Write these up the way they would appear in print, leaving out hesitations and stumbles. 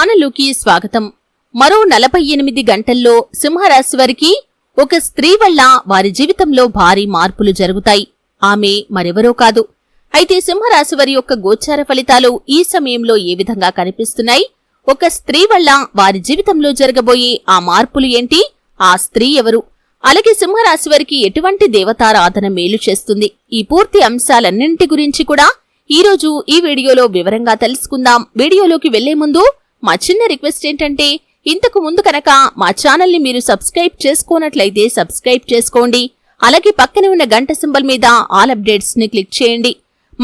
ఛానల్లోకి స్వాగతం. మరో 48 గంటల్లో సింహరాశి వారికి ఒక స్త్రీ వల్ల వారి జీవితంలో భారీ మార్పులు జరుగుతాయి. ఆమె మరెవరో కాదు. అయితే సింహరాశి వారి యొక్క గోచార ఫలితాలు ఈ సమయంలో ఏ విధంగా కనిపిస్తున్నాయి? ఒక స్త్రీ వల్ల వారి జీవితంలో జరగబోయే ఆ మార్పులు ఏంటి? ఆ స్త్రీ ఎవరు? అలాగే సింహరాశి వారికి ఎటువంటి దేవతారాధన మేలు చేస్తుంది? ఈ పూర్తి అంశాలన్నింటి గురించి కూడా ఈరోజు ఈ వీడియోలో వివరంగా తెలుసుకుందాం. వీడియోలోకి వెళ్లే ముందు మా చిన్న రిక్వెస్ట్ ఏంటంటే, ఇంతకు ముందు కనుక మా ఛానల్ ని మీరు సబ్స్క్రైబ్ చేసుకోనట్లయితే సబ్స్క్రైబ్ చేసుకోండి. అలాగే పక్కనే ఉన్న గంట సింబల్ మీద ఆల్ అప్డేట్స్ ని క్లిక్ చేయండి.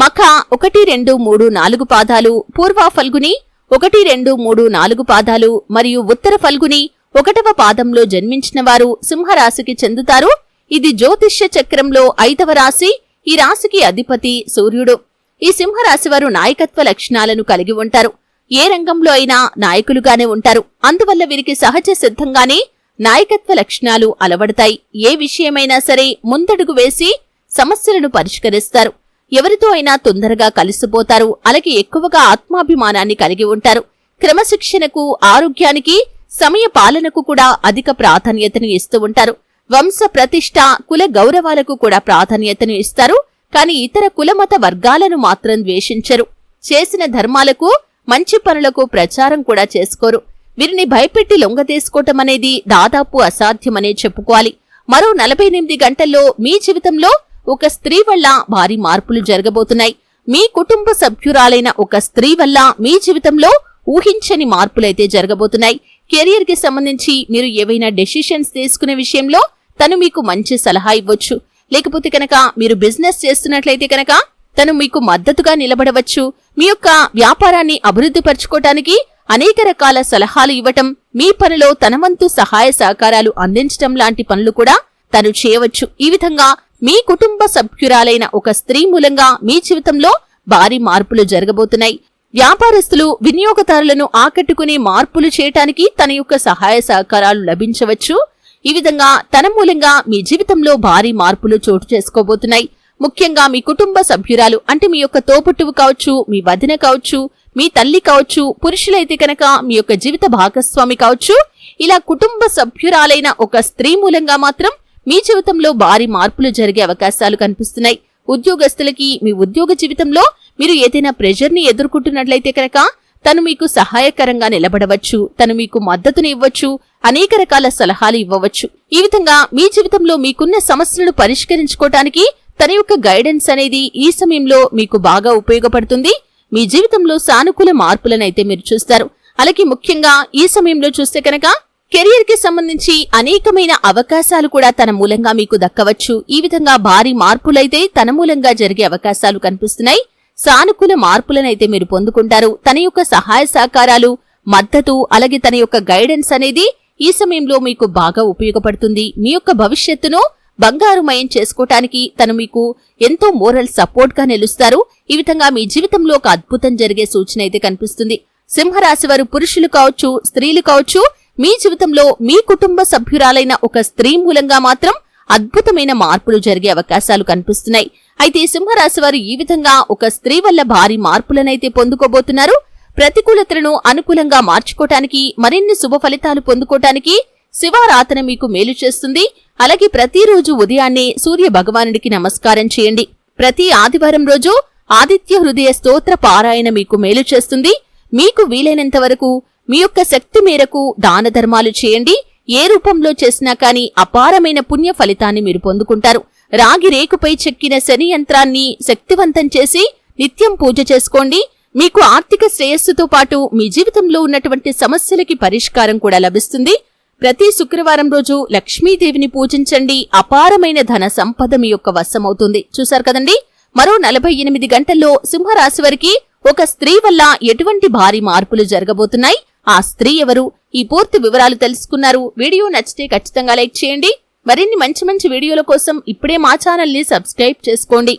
మఖ 1, 2, 3, 4 పాదాలు, పూర్వ ఫల్గుని 1, 2, 3, 4 పాదాలు మరియు ఉత్తర ఫల్గుని 1వ పాదంలో జన్మించిన వారు సింహరాశికి చెందుతారు. ఇది జ్యోతిష్య చక్రంలో 5వ రాశి. ఈ రాశికి అధిపతి సూర్యుడు. ఈ సింహరాశి వారు నాయకత్వ లక్షణాలను కలిగి ఉంటారు. ఏ రంగంలో అయినా నాయకులుగానే ఉంటారు. అందువల్ల వీరికి సహజ సిద్ధంగానే నాయకత్వ లక్షణాలు అలవడతాయి. ఏ విషయమైనా సరే ముందడుగు వేసి సమస్యలను పరిష్కరిస్తారు. ఎవరితో అయినా తొందరగా కలిసిపోతారు. అలాగే ఎక్కువగా ఆత్మాభిమానాన్ని కలిగి ఉంటారు. క్రమశిక్షణకు, ఆరోగ్యానికి, సమయ పాలనకు కూడా అధిక ప్రాధాన్యతను ఇస్తూ ఉంటారు. వంశ ప్రతిష్ట, కుల గౌరవాలకు కూడా ప్రాధాన్యతను ఇస్తారు. కానీ ఇతర కులమత వర్గాలను మాత్రం ద్వేషించరు. చేసిన ధర్మాలకు, మంచి పనులకు ప్రచారం కూడా చేసుకోరు. వీరిని భయపెట్టి లొంగతీసుకోవటం అనేది దాదాపు అసాధ్యమనే చెప్పుకోవాలి. మరో 48 గంటల్లో మీ జీవితంలో ఒక స్త్రీ వల్ల భారీ మార్పులు జరగబోతున్నాయి. మీ కుటుంబ సభ్యురాలైన ఒక స్త్రీ వల్ల మీ జీవితంలో ఊహించని మార్పులైతే జరగబోతున్నాయి. కెరియర్ కి సంబంధించి మీరు ఏవైనా డెసిషన్స్ తీసుకునే విషయంలో తను మీకు మంచి సలహా ఇవ్వచ్చు. లేకపోతే కనుక మీరు బిజినెస్ చేస్తున్నట్లయితే కనుక తను మీకు మద్దతుగా నిలబడవచ్చు. మీ యొక్క వ్యాపారాన్ని అభివృద్ధి పరచుకోవటానికి అనేక రకాల సలహాలు ఇవ్వటం, మీ పనిలో తన వంతు సహాయ సహకారాలు అందించటం లాంటి పనులు కూడా తను చేయవచ్చు. ఈ విధంగా మీ కుటుంబ సభ్యురాలైన ఒక స్త్రీ మూలంగా మీ జీవితంలో భారీ మార్పులు జరగబోతున్నాయి. వ్యాపారస్తులు, వినియోగదారులను ఆకట్టుకునే మార్పులు చేయటానికి తన యొక్క సహాయ సహకారాలు లభించవచ్చు. ఈ విధంగా తన మూలంగా మీ జీవితంలో భారీ మార్పులు చోటు చేసుకోబోతున్నాయి. ముఖ్యంగా మీ కుటుంబ సభ్యురాలు అంటే మీ యొక్క తోబుట్టువు కావచ్చు, మీ వదిన కావచ్చు, మీ తల్లి కావచ్చు, పురుషులైతే కనుక మీ యొక్క జీవిత భాగస్వామి కావచ్చు. ఇలా కుటుంబ సభ్యురాలైన ఒక స్త్రీ మూలంగా మాత్రం మీ జీవితంలో భారీ మార్పులు జరిగే అవకాశాలు కనిపిస్తున్నాయి. ఉద్యోగస్తులకి మీ ఉద్యోగ జీవితంలో మీరు ఏదైనా ప్రెషర్ ని ఎదుర్కొంటున్నట్లయితే కనుక తను మీకు సహాయకరంగా నిలబడవచ్చు. తను మీకు మద్దతుని ఇవ్వచ్చు. అనేక రకాల సలహాలు ఇవ్వవచ్చు. ఈ విధంగా మీ జీవితంలో మీకున్న సమస్యలను పరిష్కరించుకోవటానికి తన యొక్క గైడెన్స్ అనేది ఈ సమయంలో మీకు బాగా ఉపయోగపడుతుంది. మీ జీవితంలో సానుకూల మార్పులనైతే మీరు చూస్తారు. అలాగే ముఖ్యంగా ఈ సమయంలో చూస్తే కనుక కెరియర్ కి సంబంధించి అనేకమైన అవకాశాలు కూడా తన మూలంగా మీకు దక్కవచ్చు. ఈ విధంగా భారీ మార్పులైతే తన మూలంగా జరిగే అవకాశాలు కనిపిస్తున్నాయి. సానుకూల మార్పులనైతే మీరు పొందుకుంటారు. తన యొక్క సహాయ సహకారాలు, మద్దతు, అలాగే తన యొక్క గైడెన్స్ అనేది ఈ సమయంలో మీకు బాగా ఉపయోగపడుతుంది. మీ యొక్క భవిష్యత్తును బంగారుమయం చేసుకోవటానికి తను మీకు ఎంతో మోరల్ సపోర్ట్ గా నిలుస్తారు. ఈ విధంగా మీ జీవితంలో ఒక అద్భుతం జరిగే సూచన అయితే కనిపిస్తుంది. సింహరాశి వారు పురుషులు కావచ్చు, స్త్రీలు కావచ్చు, మీ జీవితంలో మీ కుటుంబ సభ్యురాలైన ఒక స్త్రీ మూలంగా మాత్రం అద్భుతమైన మార్పులు జరిగే అవకాశాలు కనిపిస్తున్నాయి. అయితే సింహరాశి వారు ఈ విధంగా ఒక స్త్రీ వల్ల భారీ మార్పులనైతే పొందుకోబోతున్నారు. ప్రతికూలతలను అనుకూలంగా మార్చుకోవటానికి, మరిన్ని శుభ ఫలితాలు పొందుకోవటానికి శివారాధన మీకు మేలు చేస్తుంది. అలాగే ప్రతిరోజు ఉదయాన్నే సూర్య భగవానుడికి నమస్కారం చేయండి. ప్రతి ఆదివారం రోజు ఆదిత్య హృదయ స్తోత్ర పారాయణ మీకు మేలు చేస్తుంది. మీకు వీలైనంత వరకు మీ యొక్క శక్తి మేరకు దాన ధర్మాలు చేయండి. ఏ రూపంలో చేసినా కానీ అపారమైన పుణ్య ఫలితాన్ని మీరు పొందుకుంటారు. రాగి రేకుపై చెక్కిన శని యంత్రాన్ని శక్తివంతం చేసి నిత్యం పూజ చేసుకోండి. మీకు ఆర్థిక శ్రేయస్సుతో పాటు మీ జీవితంలో ఉన్నటువంటి సమస్యలకి పరిష్కారం కూడా లభిస్తుంది. ప్రతి శుక్రవారం రోజు లక్ష్మీదేవిని పూజించండి. అపారమైన ధన సంపద మీ యొక్క వశమవుతుంది. చూశారు కదండి, మరో 48 గంటల్లో సింహరాశి వారికి ఒక స్త్రీ వల్ల ఎటువంటి భారీ మార్పులు జరగబోతున్నాయి? ఆ స్త్రీ ఎవరు? ఈ పూర్తి వివరాలు తెలుసుకున్నారు. వీడియో నచ్చితే ఖచ్చితంగా లైక్ చేయండి. మరిన్ని మంచి వీడియోల కోసం ఇప్పుడే మా ఛానల్ ని సబ్స్క్రైబ్ చేసుకోండి.